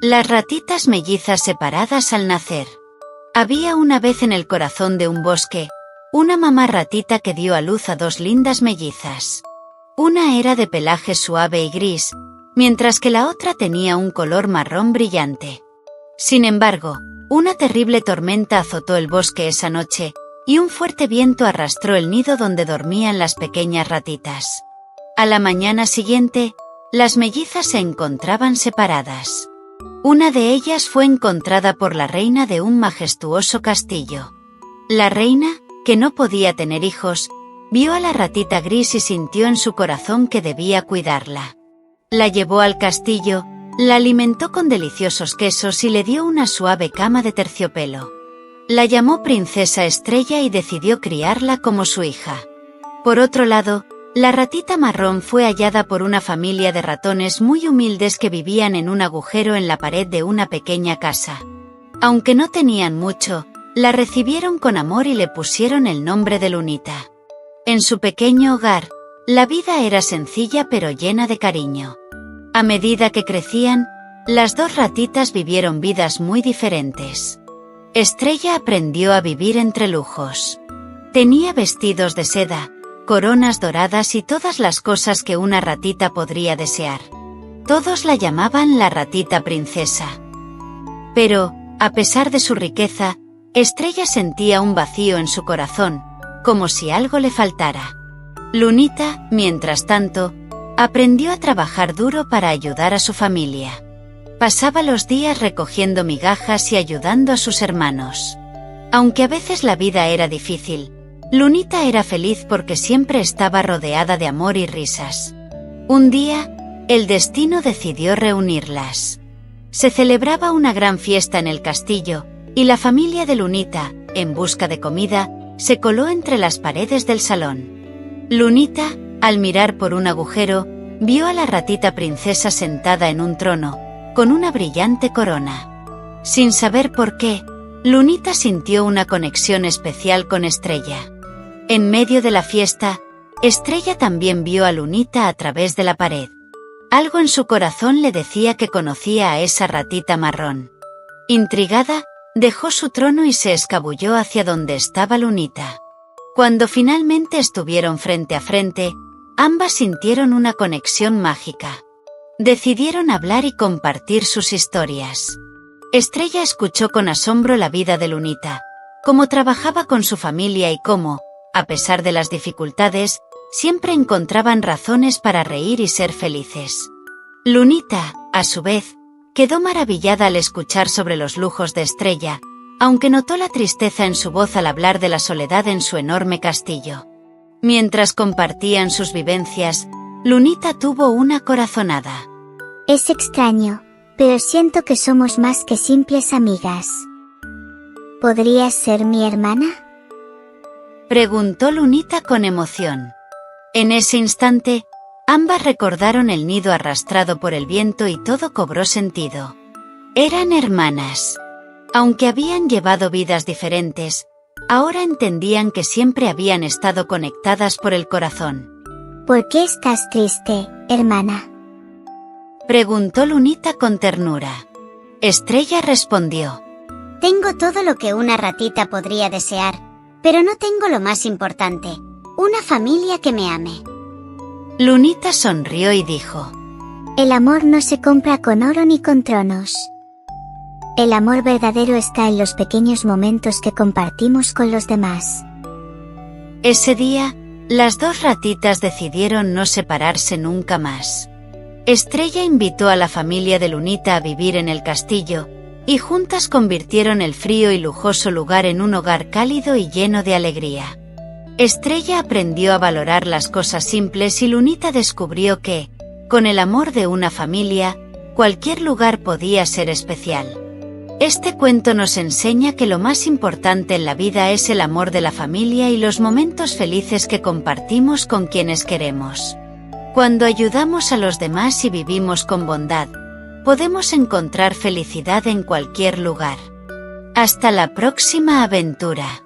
Las ratitas mellizas separadas al nacer. Había una vez en el corazón de un bosque, una mamá ratita que dio a luz a dos lindas mellizas. Una era de pelaje suave y gris, mientras que la otra tenía un color marrón brillante. Sin embargo, una terrible tormenta azotó el bosque esa noche, y un fuerte viento arrastró el nido donde dormían las pequeñas ratitas. A la mañana siguiente, las mellizas se encontraban separadas. Una de ellas fue encontrada por la reina de un majestuoso castillo. La reina, que no podía tener hijos, vio a la ratita gris y sintió en su corazón que debía cuidarla. La llevó al castillo, la alimentó con deliciosos quesos y le dio una suave cama de terciopelo. La llamó Princesa Estrella y decidió criarla como su hija. Por otro lado, la ratita marrón fue hallada por una familia de ratones muy humildes que vivían en un agujero en la pared de una pequeña casa. Aunque no tenían mucho, la recibieron con amor y le pusieron el nombre de Lunita. En su pequeño hogar, la vida era sencilla pero llena de cariño. A medida que crecían, las dos ratitas vivieron vidas muy diferentes. Estrella aprendió a vivir entre lujos. Tenía vestidos de seda, coronas doradas y todas las cosas que una ratita podría desear. Todos la llamaban la ratita princesa. Pero, a pesar de su riqueza, Estrella sentía un vacío en su corazón, como si algo le faltara. Lunita, mientras tanto, aprendió a trabajar duro para ayudar a su familia. Pasaba los días recogiendo migajas y ayudando a sus hermanos. Aunque a veces la vida era difícil, Lunita era feliz porque siempre estaba rodeada de amor y risas. Un día, el destino decidió reunirlas. Se celebraba una gran fiesta en el castillo, y la familia de Lunita, en busca de comida, se coló entre las paredes del salón. Lunita, al mirar por un agujero, vio a la ratita princesa sentada en un trono, con una brillante corona. Sin saber por qué, Lunita sintió una conexión especial con Estrella. En medio de la fiesta, Estrella también vio a Lunita a través de la pared. Algo en su corazón le decía que conocía a esa ratita marrón. Intrigada, dejó su trono y se escabulló hacia donde estaba Lunita. Cuando finalmente estuvieron frente a frente, ambas sintieron una conexión mágica. Decidieron hablar y compartir sus historias. Estrella escuchó con asombro la vida de Lunita, cómo trabajaba con su familia y cómo, a pesar de las dificultades, siempre encontraban razones para reír y ser felices. Lunita, a su vez, quedó maravillada al escuchar sobre los lujos de Estrella, aunque notó la tristeza en su voz al hablar de la soledad en su enorme castillo. Mientras compartían sus vivencias, Lunita tuvo una corazonada. Es extraño, pero siento que somos más que simples amigas. ¿Podrías ser mi hermana? Preguntó Lunita con emoción. En ese instante, ambas recordaron el nido arrastrado por el viento y todo cobró sentido. Eran hermanas. Aunque habían llevado vidas diferentes, ahora entendían que siempre habían estado conectadas por el corazón. ¿Por qué estás triste, hermana? Preguntó Lunita con ternura. Estrella respondió. Tengo todo lo que una ratita podría desear, pero no tengo lo más importante, una familia que me ame. Lunita sonrió y dijo. El amor no se compra con oro ni con tronos. El amor verdadero está en los pequeños momentos que compartimos con los demás. Ese día, las dos ratitas decidieron no separarse nunca más. Estrella invitó a la familia de Lunita a vivir en el castillo, y juntas convirtieron el frío y lujoso lugar en un hogar cálido y lleno de alegría. Estrella aprendió a valorar las cosas simples y Lunita descubrió que, con el amor de una familia, cualquier lugar podía ser especial. Este cuento nos enseña que lo más importante en la vida es el amor de la familia y los momentos felices que compartimos con quienes queremos. Cuando ayudamos a los demás y vivimos con bondad, podemos encontrar felicidad en cualquier lugar. Hasta la próxima aventura.